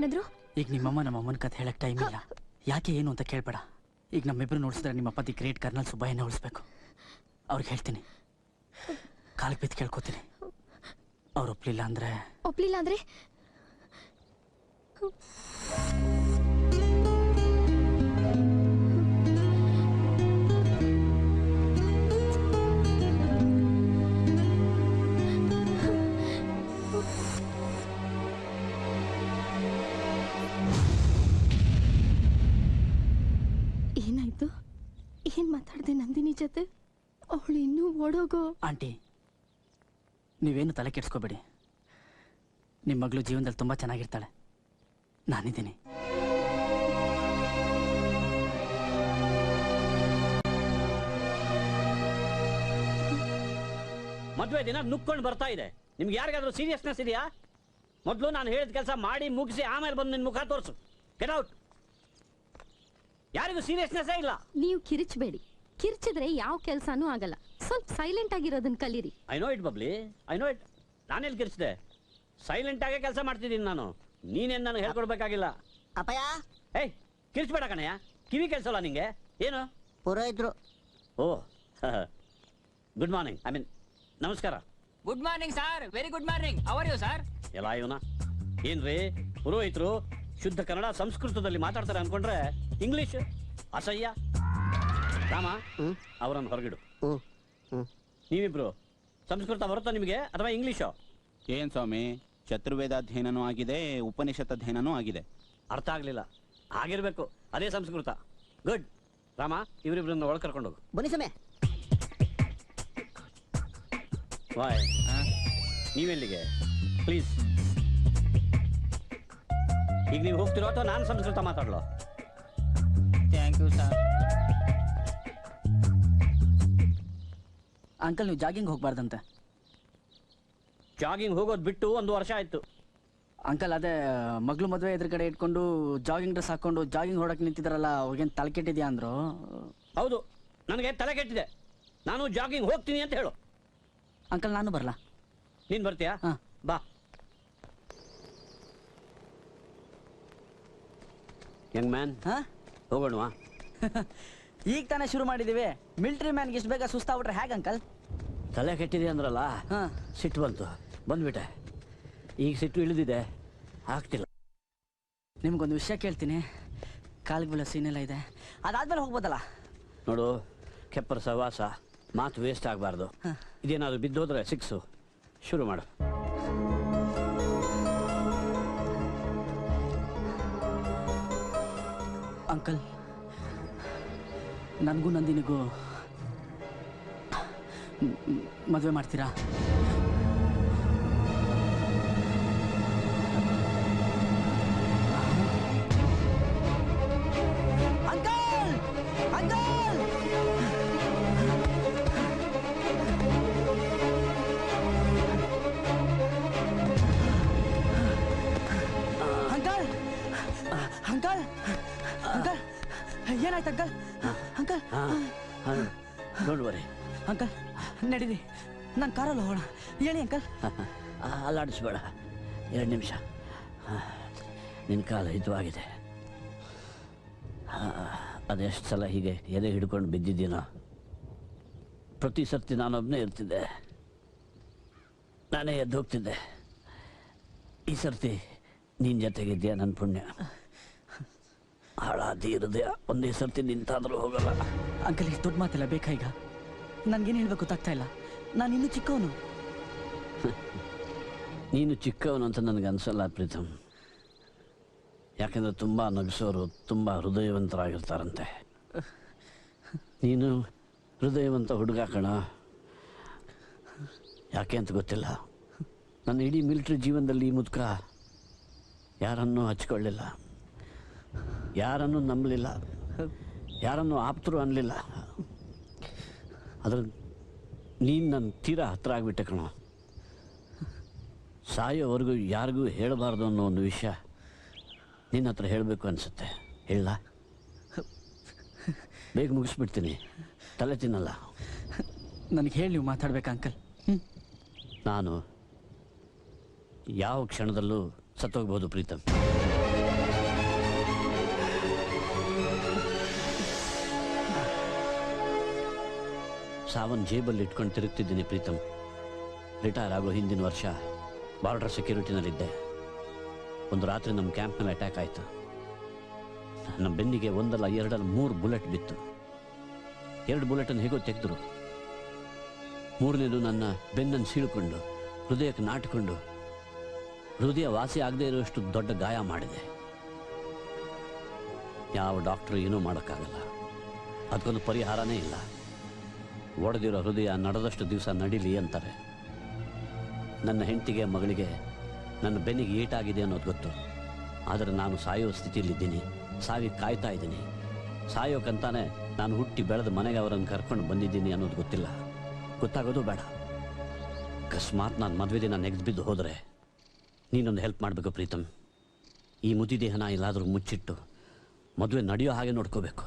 ಏನಂದ್ರು? ಈಗ ನಿಮ್ಮಮ್ಮ ನಮ್ಮಮ್ಮನ ಕತೆ ಹೇಳಕ್ ಟೈಮ್ ಇಲ್ಲ. ಯಾಕೆ ಏನು ಅಂತ ಕೇಳ್ಬೇಡ. ಈಗ ನಮ್ಮಿಬ್ರು ನೋಡಿಸಿದ್ರೆ ನಿಮ್ಮಪ್ಪ ದಿ ಗ್ರೇಟ್ ಕರ್ನಲ್ ಸುಬ್ಬಯ್ಯನ ಉಳಿಸ್ಬೇಕು. ಅವ್ರಿಗೆ ಹೇಳ್ತೀನಿ, ಕಾಲಿಗೆ ಬಿದ್ದು ಕೇಳ್ಕೊತೀನಿ. ಅವ್ರು ಒಪ್ಲಿಲ್ಲ ಅಂದ್ರೆ ಏನಾಯ್ತು? ಏನ್ ಮಾತಾಡ್ದೆ ನಂದಿನಿ ಜೊತೆ? ಅವಳು ಇನ್ನೂ ಓಡೋಗೋ. ಆಂಟಿ, ನೀವೇನು ತಲೆ ಕೆಡ್ಸ್ಕೋಬೇಡಿ. ನಿಮ್ಮ ಮಗಳು ಜೀವನದಲ್ಲಿ ತುಂಬಾ ಚೆನ್ನಾಗಿರ್ತಾಳೆ. ನಾನಿದ್ದೀನಿ. ಮದುವೆ ದಿನ ನುಕ್ಕೊಂಡು ಬರ್ತಾ ಇದೆ. ನಿಮ್ಗೆ ಯಾರಿಗಾದ್ರೂ ಸೀರಿಯಸ್ನೆಸ್ ಇದೆಯಾ? ಮೊದಲು ನಾನು ಹೇಳಿದ ಕೆಲಸ ಮಾಡಿ ಮುಗಿಸಿ ಆಮೇಲೆ ಬಂದು ನಿನ್ನ ಮುಖ ತೋರಿಸು. Get out. ಯಾರಿಗೂ ಸೀರಿಯಸ್ನೆಸ್ ಇಲ್ಲ. ನೀವು ಕಿರಿಚಬೇಡಿ. ಕಿರ್ಚಿದ್ರೆ ಯಾವ ಕೆಲಸನೂ ಆಗಲ್ಲ. ಸ್ವಲ್ಪ ಸೈಲೆಂಟ್ ಆಗಿರೋದನ್ನ ಕಲೀರಿ. I know it Bubbly, I know it. ನಾನೆಲ್ಲಿ ಕಿರ್ಚಿದೆ? ಸೈಲೆಂಟ್ ಆಗೇ ಕೆಲಸ ಮಾಡ್ತಿದ್ದೀನಿ ನಾನು. ನೀನೇನು ನನಗೆ ಹೇಳ್ಕೊಡ್ಬೇಕಾಗಿಲ್ಲ. ಅಪ್ಪಯ್ಯ, ಏಯ್ ಕಿರ್ಚ್ಬೇಡ ಕಣಯ್ಯ. ಕಿವಿ ಕೆಲಸಲ್ಲ ನಿಂಗೆ? ಏನು ಪುರೋಹಿತರು? ಓ, ಗುಡ್ ಮಾರ್ನಿಂಗ್. ಐ ಮೀನ್ ನಮಸ್ಕಾರ. Good morning sir. Very good morning. How are you sir? ಎಲ್ಲ ಇವನ ಏನ್ರಿ ಪುರೋಹಿತರು ಶುದ್ಧ ಕನ್ನಡ ಸಂಸ್ಕೃತದಲ್ಲಿ ಮಾತಾಡ್ತಾರೆ ಅನ್ಕೊಂಡ್ರೆ ಇಂಗ್ಲಿಷ್ ಅಸಹ್ಯ. ರಾಮ, ಅವರನ್ನು ಹೊರಗಿಡು. ನೀವಿಬ್ರು ಸಂಸ್ಕೃತ ಬರುತ್ತಾ ನಿಮಗೆ ಅಥವಾ ಇಂಗ್ಲಿಷು? ಏನ್ ಸ್ವಾಮಿ, ಚತುರ್ವೇದ ಅಧ್ಯಯನನೂ ಆಗಿದೆ, ಉಪನಿಷತ್ ಅಧ್ಯಯನನೂ ಆಗಿದೆ. ಅರ್ಥ ಆಗ್ಲಿಲ್ಲ. ಆಗಿರ್ಬೇಕು, ಅದೇ ಸಂಸ್ಕೃತ. ಗುಡ್. ರಾಮ, ಇವರಿಬ್ರನ್ನ ಒಳಗೆ ಕರ್ಕೊಂಡೋಗು. ಬನ್ನಿ ಸಮಯ. ವಾಯ್, ನೀವೆಲ್ಲಿಗೆ? ಪ್ಲೀಸ್. ಈಗ ನೀವು ಹೋಗ್ತಿರೋ ಅಥವಾ ನಾನು ಸಂಸ್ಕೃತ ಮಾತಾಡ್ಲೋ? Thank you sir. ಅಂಕಲ್, ನೀವು ಜಾಗಿಂಗ್ ಹೋಗ್ಬಾರ್ದಂತೆ. ಜಾಗಿಂಗ್ ಹೋಗೋದು ಬಿಟ್ಟು 1 ವರ್ಷ ಆಯ್ತು. ಅಂಕಲ್, ಅದೇ ಮಗಳು ಮದುವೆ ಎದುರುಗಡೆ ಇಟ್ಕೊಂಡು ಜಾಗಿಂಗ್ ಡ್ರೆಸ್ ಹಾಕೊಂಡು ಜಾಗಿಂಗ್ ಹೊಡಕ್ಕೆ ನಿಂತಿದ್ದಾರಲ್ಲ, ಅವ್ರಿಗೇನು ತಲೆ ಕೆಟ್ಟಿದ್ಯಾ ಅಂದ್ರು? ಹೌದು, ನನಗೆ ತಲೆ ಕೆಟ್ಟಿದೆ. ನಾನು ಜಾಗಿಂಗ್ ಹೋಗ್ತೀನಿ ಅಂತ ಹೇಳು. ಅಂಕಲ್, ನಾನು ಬರಲ್ಲ. ನೀನು ಬರ್ತೀಯಾ? ಬಾ. ಯಂಗ್ ಮ್ಯಾನ್, ಹೋಗೋಣವಾ? ಈಗ ತಾನೇ ಶುರು ಮಾಡಿದೀವಿ. ಮಿಲಿಟರಿ ಮ್ಯಾನ್ಗೆ ಇಷ್ಟು ಬೇಗ ಸುಸ್ತಾಗ್ಬಿಟ್ರೆ ಹೇಗೆ ಅಂಕಲ್? ತಲೆ ಕೆಟ್ಟಿದೆ ಅಂದ್ರಲ್ಲ, ಸಿಟ್ಟು ಬಂದ್ಬಿಟ್ಟೆ. ಈಗ ಸಿಟ್ಟು ಇಳಿದಿದೆ, ಆಗ್ತಿಲ್ಲ. ನಿಮ್ಗೊಂದು ವಿಷಯ ಕೇಳ್ತೀನಿ. ಕಾಲಿಗೆ ಬೀಳೋ ಸೀನೆಲ್ಲ ಇದೆ, ಅದಾದ್ಮೇಲೆ ಹೋಗ್ಬೋದಲ್ಲ? ನೋಡು, ಕೆಪ್ಪರ ಸಹವಾಸ, ಮಾತು ವೇಸ್ಟ್ ಆಗಬಾರ್ದು. ಇದೇನಾದ್ರು ಬಿದ್ದೋದ್ರೆ 6. ಶುರು ಮಾಡು. ಅಂಕಲ್, ನನಗೂ ನಂದಿನಿಗೂ ಮದುವೆ ಮಾಡ್ತೀರಾ? Uncle, uncle, uncle, uncle, uncle, ಏನಾಯ್ತು uncle? Uncle, don't worry. Uncle, ನಡೀರಿ, ನಾನು ಕಾರಲ್ಲಿ ಹೋಗೋಣ. ಹೇಳಿ ಅಂಕಲ್. ಅಲ್ಲಾಡಿಸ್ಬೇಡ. 2 ನಿಮಿಷ. ನಿನ್ನ ಕಾಲ ಹಿತವಾಗಿದೆ. ಅದೆಷ್ಟು ಸಲ ಹೀಗೆ ಎದೆ ಹಿಡ್ಕೊಂಡು ಬಿದ್ದಿದ್ದೀನೋ. ಪ್ರತಿ ಸರ್ತಿ ನಾನೊಬ್ಬನೇ ಇರ್ತಿದ್ದೆ, ನಾನೇ ಎದ್ದು ಹೋಗ್ತಿದ್ದೆ. ಈ ಸರ್ತಿ ನಿನ್ನ ಜೊತೆಗಿದ್ಯಾ, ನನ್ನ ಪುಣ್ಯ. ಹಾಳಾದಿ ಹೃದಯ ಒಂದೇ ಸರ್ತಿ ನಿಂತಾದರೂ ಹೋಗಲ್ಲ. ಅಂಕಲ್, ಇಷ್ಟು ದೊಡ್ಡ ಮಾತೆಲ್ಲ ಬೇಕಾ ಈಗ? ನನಗೇನು ಹೇಳ್ಬೇಕು ಗೊತ್ತಾಗ್ತಾ ಇಲ್ಲ. ನಾನು ಇನ್ನೂ ಚಿಕ್ಕವನು. ನೀನು ಚಿಕ್ಕವನು ಅಂತ ನನಗೆ ಅನಿಸಲ್ಲ ಪ್ರೀತಮ್. ಯಾಕೆಂದರೆ ತುಂಬ ನಗಿಸೋರು ತುಂಬ ಹೃದಯವಂತರಾಗಿರ್ತಾರಂತೆ. ನೀನು ಹೃದಯವಂತ ಹುಡುಗ ಕಣ. ಯಾಕೆ ಅಂತ ಗೊತ್ತಿಲ್ಲ, ನನ್ನ ಇಡೀ ಮಿಲಿಟ್ರಿ ಜೀವನದಲ್ಲಿ ಈ ಮುದುಕ ಯಾರನ್ನೂ ಹಚ್ಕೊಳ್ಳಿಲ್ಲ, ಯಾರನ್ನೂ ನಂಬಲಿಲ್ಲ, ಯಾರನ್ನೂ ಆಪ್ತರು ಅನ್ನಲಿಲ್ಲ. ಅದ್ರ ನೀನು ನನ್ನ ತೀರಾ ಹತ್ತಿರ ಆಗಿಬಿಟ್ಟೆ ಕಣ. ಸಾಯೋವರೆಗೂ ಯಾರಿಗೂ ಹೇಳಬಾರ್ದು ಅನ್ನೋ ಒಂದು ವಿಷಯ ನಿನ್ನ ಹತ್ರ ಹೇಳಬೇಕು ಅನಿಸುತ್ತೆ. ಹೇಳ, ಬೇಗ ಮುಗಿಸ್ಬಿಡ್ತೀನಿ, ತಲೆ ತಿನ್ನಲ್ಲ. ನನಗೆ ಹೇಳಿ, ನೀವು ಮಾತಾಡ್ಬೇಕಾ ಅಂಕಲ್? ನಾನು ಯಾವ ಕ್ಷಣದಲ್ಲೂ ಸತ್ತೋಗ್ಬೋದು ಪ್ರೀತಮ್. ಸಾವನ್ ಜೇಬಲ್ಲಿ ಇಟ್ಕೊಂಡು ತಿರುಗ್ತಿದ್ದೀನಿ ಪ್ರೀತಮ್. ರಿಟೈರ್ ಆಗೋ ಹಿಂದಿನ ವರ್ಷ ಬಾರ್ಡರ್ ಸೆಕ್ಯೂರಿಟಿನಲ್ಲಿದ್ದೆ. ಒಂದು ರಾತ್ರಿ ನಮ್ಮ ಕ್ಯಾಂಪ್ನಲ್ಲಿ ಅಟ್ಯಾಕ್ ಆಯಿತು. ನಮ್ಮ ಬೆನ್ನಿಗೆ ಒಂದಲ್ಲ ಎರಡಲ್ಲ 3 ಬುಲೆಟ್ ಬಿತ್ತು. 2 ಬುಲೆಟನ್ನು ಹೇಗೋ ತೆಗೆದ್ರು. 3ನೇದು ನನ್ನ ಬೆನ್ನನ್ನು ಸೀಳ್ಕೊಂಡು ಹೃದಯಕ್ಕೆ ನಾಟಿಕೊಂಡು ಹೃದಯ ವಾಸಿ ಆಗದೆ ಇರುವಷ್ಟು ದೊಡ್ಡ ಗಾಯ ಮಾಡಿದೆ. ಯಾವ ಡಾಕ್ಟ್ರು ಏನೂ ಮಾಡೋಕ್ಕಾಗಲ್ಲ. ಅದಕ್ಕೊಂದು ಪರಿಹಾರನೇ ಇಲ್ಲ. ಒಡೆದಿರೋ ಹೃದಯ ನಡೆದಷ್ಟು ದಿವಸ ನಡೀಲಿ ಅಂತಾರೆ. ನನ್ನ ಹೆಂಡತಿಗೆ ಮಗಳಿಗೆ ನನ್ನ ಬೆನ್ನಿಗೆ ಏಟಾಗಿದೆ ಅನ್ನೋದು ಗೊತ್ತು. ಆದರೆ ನಾನು ಸಾಯೋ ಸ್ಥಿತಿಯಲ್ಲಿದ್ದೀನಿ. ಸಾವಿಗೆ ಕಾಯ್ತಾ ಇದ್ದೀನಿ. ಸಾಯೋಕ್ಕಂತಾನೆ ನಾನು ಹುಟ್ಟಿ ಬೆಳೆದ ಮನೆಗೆ ಅವರನ್ನು ಕರ್ಕೊಂಡು ಬಂದಿದ್ದೀನಿ ಅನ್ನೋದು ಗೊತ್ತಿಲ್ಲ. ಗೊತ್ತಾಗೋದು ಬೇಡ. ಅಕಸ್ಮಾತ್ ನಾನು ಮದುವೆ ದಿನ ನೆಗೆದು ಬಿದ್ದು ಹೋದರೆ ನೀನೊಂದು ಹೆಲ್ಪ್ ಮಾಡಬೇಕು ಪ್ರೀತಮ್. ಈ ಮುದಿ ದೇಹನ ಎಲ್ಲಾದರೂ ಮುಚ್ಚಿಟ್ಟು ಮದುವೆ ನಡೆಯೋ ಹಾಗೆ ನೋಡ್ಕೋಬೇಕು.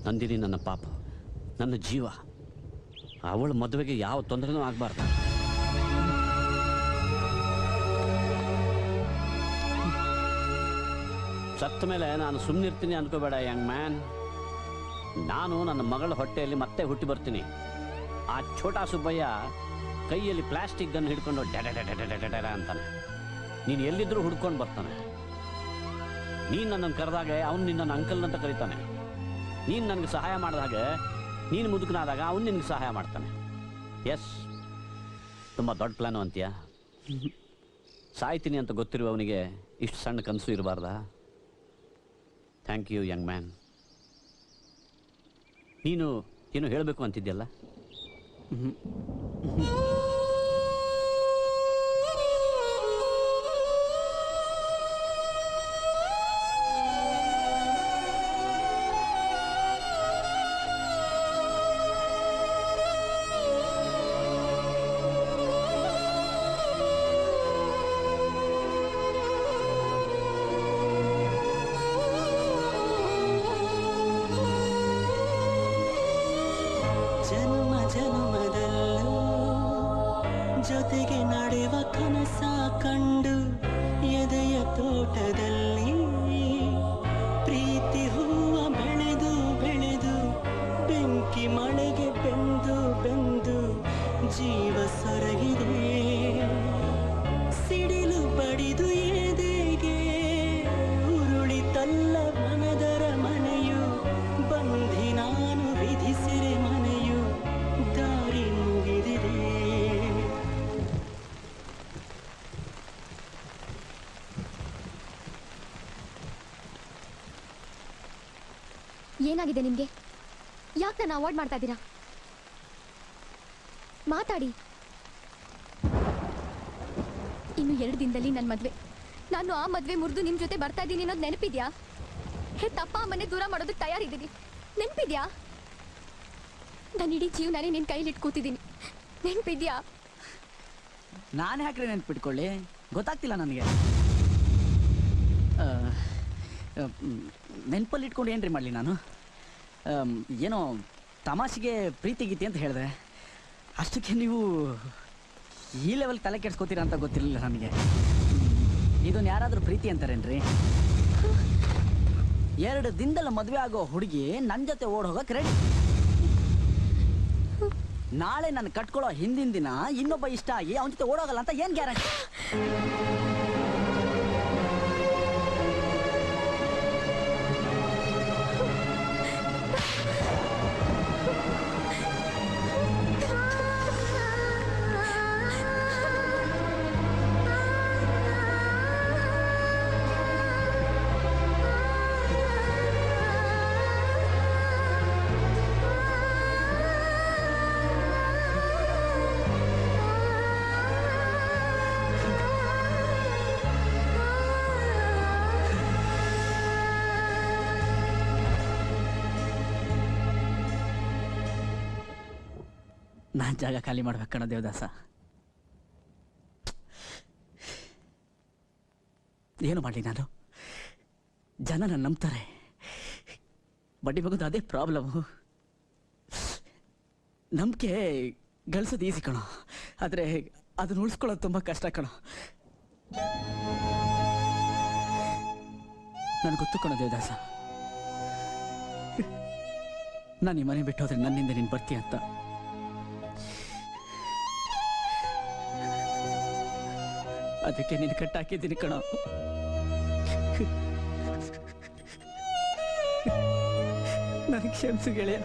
ನಂದಿನಿ ನನ್ನ ಪಾಪ, ನನ್ನ ಜೀವ. ಅವಳ ಮದುವೆಗೆ ಯಾವ ತೊಂದರೆನೂ ಆಗಬಾರ್ದು. ಸತ್ತ ಮೇಲೆ ನಾನು ಸುಮ್ಮನಿರ್ತೀನಿ ಅನ್ಕೋಬೇಡ ಯಂಗ್ ಮ್ಯಾನ್. ನಾನು ನನ್ನ ಮಗಳ ಹೊಟ್ಟೆಯಲ್ಲಿ ಮತ್ತೆ ಹುಟ್ಟಿ ಬರ್ತೀನಿ. ಆ ಛೋಟಾ ಸುಬ್ಬಯ್ಯ ಕೈಯಲ್ಲಿ ಪ್ಲಾಸ್ಟಿಕ್ ಗನ್ ಹಿಡ್ಕೊಂಡು ಡೆಡ ಅಂತಾನೆ. ನೀನು ಎಲ್ಲಿದ್ರೂ ಹುಡ್ಕೊಂಡು ಬರ್ತಾನೆ. ನೀನು ನನ್ನನ್ನು ಕರೆದಾಗ ಅವನು ನಿನ್ನನ್ನು ಅಂಕಲ್ ಅಂತ ಕರೀತಾನೆ. ನೀನು ನನಗೆ ಸಹಾಯ ಮಾಡಿದಾಗ, ನೀನು ಮುದುಕನಾದಾಗ ಅವನು ನಿನಗೆ ಸಹಾಯ ಮಾಡ್ತಾನೆ. ಎಸ್, ತುಂಬ ದೊಡ್ಡ ಪ್ಲ್ಯಾನು ಅಂತೀಯ. ಸಾಯ್ತೀನಿ ಅಂತ ಗೊತ್ತಿರುವವನಿಗೆ ಇಷ್ಟು ಸಣ್ಣ ಕನಸು ಇರಬಾರ್ದಾ? Thank you young man. ನೀನು ಏನು ಹೇಳಬೇಕು ಅಂತಿದ್ಯಲ್ಲ? ಜೊತೆಗೆ ನಡೆವ ಕನಸ ಕಂಡು ಎದೆಯ ತೋಟದಲ್ಲಿ ಪ್ರೀತಿ ಹೂವ ಬೆಳೆದು ಬೆಳೆದು ಬೆಂಕಿ ಮಳೆಗೆ ಬೆಂದು ಬೆಂದು ಜೀವ ಸೊರಗಿದೆ. ಸಿಡಿಲು ಬಡಿದು ಎದೆಗೆ ಉರುಳಿತಲ್ಲ ಮನದರ ಮನೆಯು. ಬಂಧಿ ನಾನು ವಿಧಿಸಿರೆ ಮನೆಯು ದಾರಿ ಮುಗಿದಿದೆ. ಏನಾಗಿದೆ ನಿಮ್ಗೆ? ಯಾಕೆ ನನ್ನ ಅವಾಯ್ಡ್ ಮಾಡ್ತಾ ಇದ್ದೀರಾ? ಮಾತಾಡಿ. ಇನ್ನು 2 ದಿನದಲ್ಲಿ ನನ್ನ ಮದ್ವೆ. ನಾನು ಆ ಮದ್ವೆ ಮುರಿದು ನಿಮ್ ಜೊತೆ ಬರ್ತಾ ಇದ್ದೀನಿ ಅನ್ನೋದು ನೆನಪಿದ್ಯಾ? ತಪ್ಪ ಅಮ್ಮನೆ ದೂರ ಮಾಡೋದಕ್ಕೆ ತಯಾರಿದ್ದೀನಿ. ನೆನಪಿದ್ಯಾ? ನಾನು ಇಡೀ ಜೀವನಾನೇ ನಿನ್ನ ಕೈಲಿಟ್ಟು ಕೂತಿದ್ದೀನಿ. ನೆನಪಿದ್ಯಾ? ನಾನು ಯಾಕ್ರೆ ನೆನ್ಪಿಟ್ಕೊಳ್ಳಿ? ಗೊತ್ತಾಗ್ತಿಲ್ಲ ನನಗೆ. ನೆನಪಲ್ಲಿ ಇಟ್ಕೊಂಡು ಏನ್ರಿ ಮಾಡಲಿ ನಾನು? ಏನೋ ತಮಾಷೆಗೆ ಪ್ರೀತಿ ಗೀತಿ ಅಂತ ಹೇಳಿದೆ. ಅಷ್ಟಕ್ಕೆ ನೀವು ಈ ಲೆವೆಲ್ ತಲೆ ಕೆಡ್ಸ್ಕೋತೀರ ಅಂತ ಗೊತ್ತಿರಲಿಲ್ಲ ನನಗೆ. ಇದನ್ನು ಯಾರಾದರೂ ಪ್ರೀತಿ ಅಂತಾರೇನ್ರಿ? 2 ದಿನದಲ್ಲಿ ಮದುವೆ ಆಗೋ ಹುಡುಗಿ ನನ್ನ ಜೊತೆ ಓಡ್ ಹೋಗಕ್ಕೆ ರೆಡಿ. ನಾಳೆ ನಾನು ಕಟ್ಕೊಳ್ಳೋ ಹಿಂದಿನ ದಿನ ಇನ್ನೊಬ್ಬ ಇಷ್ಟ ಆಗಿ ಅವನ ಜೊತೆ ಓಡೋಗಲ್ಲ ಅಂತ ಏನು ಗ್ಯಾರಂಟಿ? ನಾನು ಜಾಗ ಖಾಲಿ ಮಾಡ್ಬೇಕಣ್ಣ ದೇವದಾಸ. ಏನು ಮಾಡಲಿ ನಾನು? ಜನ ನನ್ನ ನಂಬ್ತಾರೆ. ಬಡ್ಡಿ ಮಗದು ಅದೇ ಪ್ರಾಬ್ಲಮ್ಮು. ನಂಬಿಕೆ ಗಳಿಸೋದು ಈಸಿ ಕಣೋ, ಆದರೆ ಅದನ್ನ ಉಳಿಸ್ಕೊಳ್ಳೋದು ತುಂಬ ಕಷ್ಟ ಕಣೋ. ನನಗೆ ಗೊತ್ತು ಕಣೋ ದೇವದಾಸ, ನಾನು ಈ ಮನೆ ಬಿಟ್ಟು ಹೋದ್ರೆ ನನ್ನಿಂದ ನೀನು ಬರ್ತೀಯ ಅಂತ. ಅದಕ್ಕೆ ನೀನು ಕಟ್ಟಾಕಿದ್ದೀನಿ ಕಣೋ. ನನಗೆ ಕ್ಷಮಿಸು ಗೆಳೆಯ.